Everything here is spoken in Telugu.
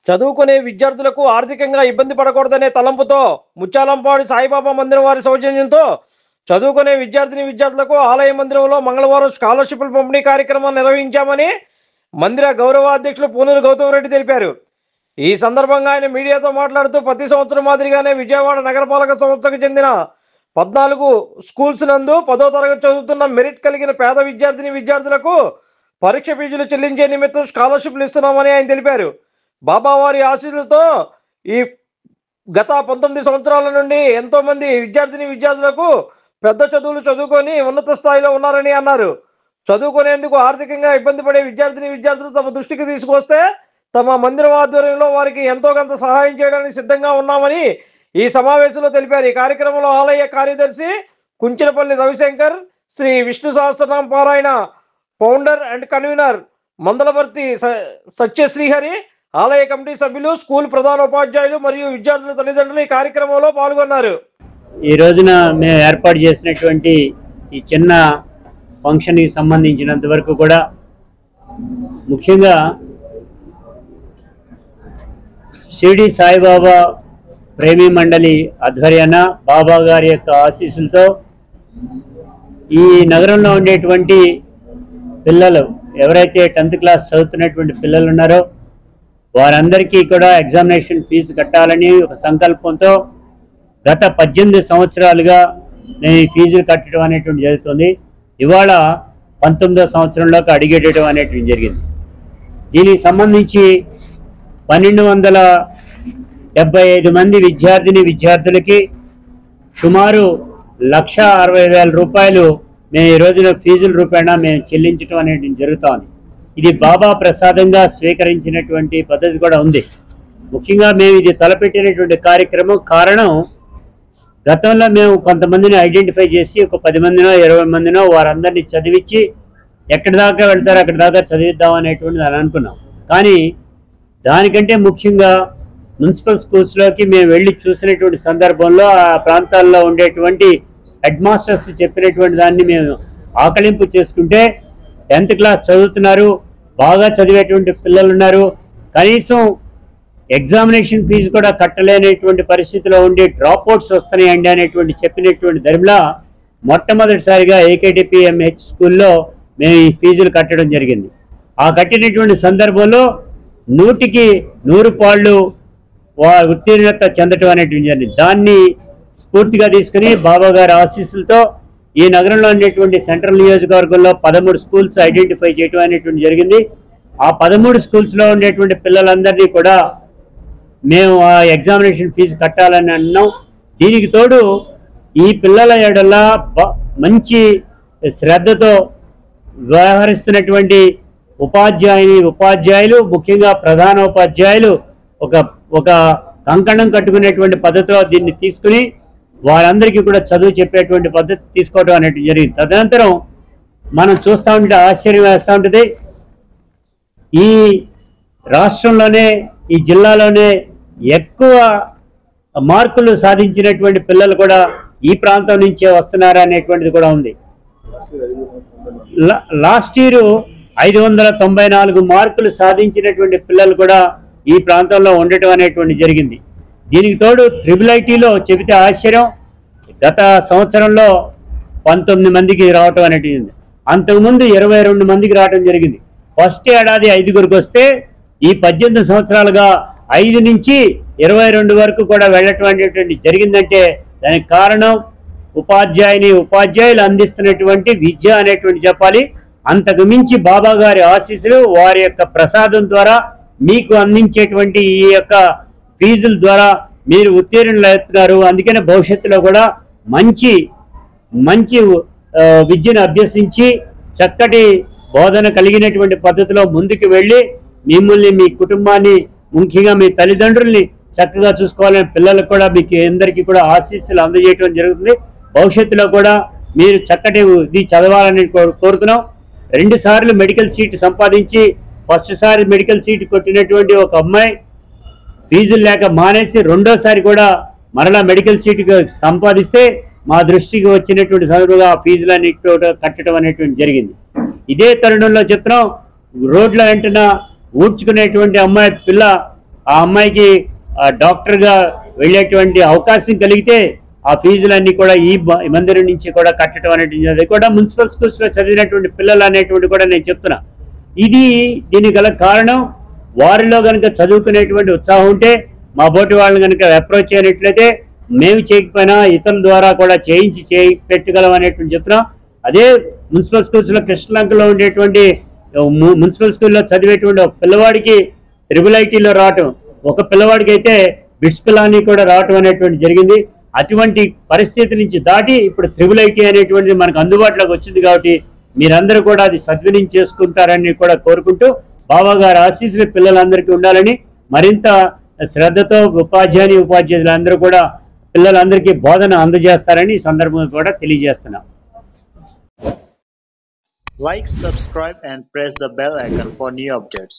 చదువుకునే విద్యార్థులకు ఆర్థికంగా ఇబ్బంది పడకూడదనే తలంపుతో ముత్యాలంపాడి సాయిబాబా మందిరం వారి సౌజన్యంతో చదువుకునే విద్యార్థులకు ఆలయ మందిరంలో మంగళవారం స్కాలర్షిప్ల పంపిణీ కార్యక్రమం నిర్వహించామని మందిర గౌరవ అధ్యక్షులు పూనూరు గౌతమ్ రెడ్డి తెలిపారు. ఈ సందర్భంగా ఆయన మీడియాతో మాట్లాడుతూ ప్రతి సంవత్సరం మాదిరిగానే విజయవాడ నగరపాలక సంస్థకు చెందిన 14 స్కూల్స్ నందు 10వ తరగతి చదువుతున్న మెరిట్ కలిగిన పేద విద్యార్థులకు పరీక్ష ఫీజులు చెల్లించే నిమిత్తం స్కాలర్షిప్లు ఇస్తున్నామని ఆయన తెలిపారు. బాబావారి ఆశీస్సులతో ఈ గత 19 సంవత్సరాల నుండి ఎంతో మంది విద్యార్థులకు పెద్ద చదువులు చదువుకొని ఉన్నత స్థాయిలో ఉన్నారని అన్నారు. చదువుకునేందుకు ఆర్థికంగా ఇబ్బంది పడే విద్యార్థులు తమ దృష్టికి తీసుకొస్తే తమ మందిరం ఆధ్వర్యంలో వారికి ఎంతో కొంత సహాయం చేయడానికి సిద్ధంగా ఉన్నామని ఈ సమావేశంలో తెలిపారు. ఈ కార్యక్రమంలో ఆలయ కార్యదర్శి కుంచినపల్లి రవిశంకర్, శ్రీ విష్ణు సహస్రనామ పారాయణ ఫౌండర్ అండ్ కన్వీనర్ మందలవర్తి సత్యశ్రీహరి, ఆలయ కమిటీ సభ్యులు, స్కూల్ ప్రధానోపాధ్యాయులు మరియు విద్యార్థుల తల్లిదండ్రులు ఈ కార్యక్రమంలో పాల్గొన్నారు. ఈ రోజున మేము ఏర్పాటు చేసినటువంటి ఈ చిన్న ఫంక్షన్కి సంబంధించినంత వరకు కూడా ముఖ్యంగా షిరిడి సాయిబాబా ప్రేమీ మండలి ఆధ్వర్యాన బాబా గారి యొక్క ఆశీస్సులతో ఈ నగరంలో ఉండేటువంటి పిల్లలు ఎవరైతే 10th క్లాస్ చదువుతున్నటువంటి పిల్లలు ఉన్నారో వారందరికీ కూడా ఎగ్జామినేషన్ ఫీజు కట్టాలని ఒక సంకల్పంతో గత 18 సంవత్సరాలుగా నేను ఈ ఫీజులు కట్టడం అనేటువంటి జరుగుతుంది. ఇవాళ 19వ సంవత్సరంలోకి అడిగేయడం అనేటువంటి జరిగింది. దీనికి సంబంధించి 1275 మంది విద్యార్థులకి సుమారు 1,60,000 రూపాయలు మేము ఈ రోజున ఫీజుల రూపేణా మేము చెల్లించడం అనేది జరుగుతోంది. ఇది బాబా ప్రసాదంగా స్వీకరించినటువంటి పద్ధతి కూడా ఉంది. ముఖ్యంగా మేము ఇది తలపెట్టినటువంటి కార్యక్రమం కారణం గతంలో మేము కొంతమందిని ఐడెంటిఫై చేసి ఒక 10 మందినో 20 మందినో వారందరినీ చదివించి ఎక్కడి దాకా వెళ్తారో అక్కడి దాకా చదివిద్దాం అనేటువంటిది అని అనుకున్నాం. కానీ దానికంటే ముఖ్యంగా మున్సిపల్ స్కూల్స్లోకి మేము వెళ్ళి చూసినటువంటి సందర్భంలో ఆ ప్రాంతాల్లో ఉండేటువంటి హెడ్ మాస్టర్స్ చెప్పినటువంటి దాన్ని మేము ఆకలింపు చేసుకుంటే 10th క్లాస్ చదువుతున్నారు, బాగా చదివేటువంటి పిల్లలు ఉన్నారు, కనీసం ఎగ్జామినేషన్ ఫీజు కూడా కట్టలేనటువంటి పరిస్థితిలో ఉండి డ్రాప్అవుట్స్ వస్తున్నాయండి అనేటువంటి చెప్పినటువంటి ధర్మలా మొట్టమొదటిసారిగా ఏకేటీపీఎంహెచ్ స్కూల్లో మేము ఈ ఫీజులు కట్టడం జరిగింది. ఆ కట్టినటువంటి సందర్భంలో 100కి 100 పాళ్ళు ఉత్తీర్ణత చెందటం అనేటువంటి జరిగింది. దాన్ని స్ఫూర్తిగా తీసుకుని బాబా గారి ఆశీస్సులతో ఈ నగరంలో ఉండేటువంటి సెంట్రల్ నియోజకవర్గంలో 13 స్కూల్స్ ఐడెంటిఫై చేయడం అనేటువంటి జరిగింది. ఆ 13 స్కూల్స్లో ఉండేటువంటి పిల్లలందరినీ కూడా మేము ఆ ఎగ్జామినేషన్ ఫీజు కట్టాలని అన్నాం. దీనికి తోడు ఈ పిల్లల ఎడల మంచి శ్రద్ధతో వ్యవహరిస్తున్నటువంటి ఉపాధ్యాయులు ముఖ్యంగా ప్రధానోపాధ్యాయులు ఒక కంకణం కట్టుకునేటువంటి పద్ధతిలో దీన్ని తీసుకుని వారందరికీ కూడా చదువు చెప్పేటువంటి పద్ధతి తీసుకోవడం అనేది జరిగింది. తదనంతరం మనం చూస్తూ ఉంటే ఆశ్చర్యం వేస్తూ ఉంటుంది. ఈ రాష్ట్రంలోనే ఈ జిల్లాలోనే ఎక్కువ మార్కులు సాధించినటువంటి పిల్లలు కూడా ఈ ప్రాంతం నుంచే వస్తున్నారు అనేటువంటిది కూడా ఉంది. లాస్ట్ ఇయర్ 594 మార్కులు సాధించినటువంటి పిల్లలు కూడా ఈ ప్రాంతంలో ఉండటం అనేటువంటి జరిగింది. దీనికి తోడు IIITలో చెబితే ఆశ్చర్యం, గత సంవత్సరంలో 19 మందికి రావటం అనేటువంటి, అంతకుముందు 22 మందికి రావటం జరిగింది. ఫస్ట్ ఏడాది 5గురికి వస్తే ఈ 18 సంవత్సరాలుగా 5 నుంచి 22 వరకు కూడా వెళ్ళటం అనేటువంటి జరిగిందంటే దానికి కారణం ఉపాధ్యాయులు అందిస్తున్నటువంటి విద్య అనేటువంటి చెప్పాలి. అంతకు మించి బాబా గారి ఆశీస్సులు వారి యొక్క ప్రసాదం ద్వారా మీకు అందించేటువంటి ఈ యొక్క ఫీజుల ద్వారా మీరు ఉత్తీర్ణులు అవుతున్నారు. అందుకనే భవిష్యత్తులో కూడా మంచి విద్యను అభ్యసించి చక్కటి బోధన కలిగినటువంటి పద్ధతిలో ముందుకు వెళ్ళి మిమ్మల్ని మీ కుటుంబాన్ని ముఖ్యంగా మీ తల్లిదండ్రుల్ని చక్కగా చూసుకోవాలని పిల్లలకు కూడా మీకు అందరికీ కూడా ఆశీస్సులు అందజేయడం జరుగుతుంది. భవిష్యత్తులో కూడా మీరు చక్కటి ఇది చదవాలని కోరుతున్నాం. 2 సార్లు మెడికల్ సీట్ సంపాదించి ఫస్ట్ సారి మెడికల్ సీట్ కొట్టినటువంటి ఒక అమ్మాయి ఫీజులు లేక మానేసి రెండోసారి కూడా మరలా మెడికల్ సీట్ సంపాదిస్తే మా దృష్టికి వచ్చినటువంటి సందర్భంగా ఆ ఫీజులన్నీ కట్టడం అనేటువంటి జరిగింది. ఇదే తరుణంలో చెప్తున్నాం, రోడ్ల వెంటనే ఊడ్చుకునేటువంటి అమ్మాయి పిల్ల ఆ అమ్మాయికి డాక్టర్గా వెళ్ళేటువంటి అవకాశం కలిగితే ఆ ఫీజులన్నీ కూడా ఈ మందిరం నుంచి కూడా కట్టడం అనేటువంటి, అది కూడా మున్సిపల్ స్కూల్స్లో చదివినటువంటి పిల్లలు అనేటువంటి కూడా నేను చెప్తున్నా. దీనికి గల కారణం వారిలో కనుక చదువుకునేటువంటి ఉత్సాహం ఉంటే, మా బోటి వాళ్ళని కనుక అప్రోచ్ అయినట్లయితే మేము చేయకపోయినా ఇతరుల ద్వారా కూడా చేయి పెట్టగలం అనేటువంటి చెప్తున్నాం. అదే మున్సిపల్ స్కూల్స్లో కృష్ణలంకలో ఉండేటువంటి మున్సిపల్ స్కూల్లో చదివేటువంటి ఒక పిల్లవాడికి IIITలో రావటం, ఒక పిల్లవాడికి అయితే బిట్స్ పిల్లాని కూడా రావటం అనేటువంటి జరిగింది. అటువంటి పరిస్థితి నుంచి దాటి ఇప్పుడు IIIT అనేటువంటిది మనకు అందుబాటులోకి వచ్చింది. కాబట్టి మీరందరూ కూడా అది సద్వినియోగం చేసుకుంటారని కూడా కోరుకుంటూ, బాబా గారి ఆశీస్సులు పిల్లలందరికీ ఉండాలని, మరింత శ్రద్ధతో ఉపాధ్యాయులందరూ కూడా పిల్లలందరికీ బోధన అందజేస్తారని ఈ సందర్భంగా కూడా తెలియజేస్తున్నాం. Like, subscribe and press the bell icon for new updates.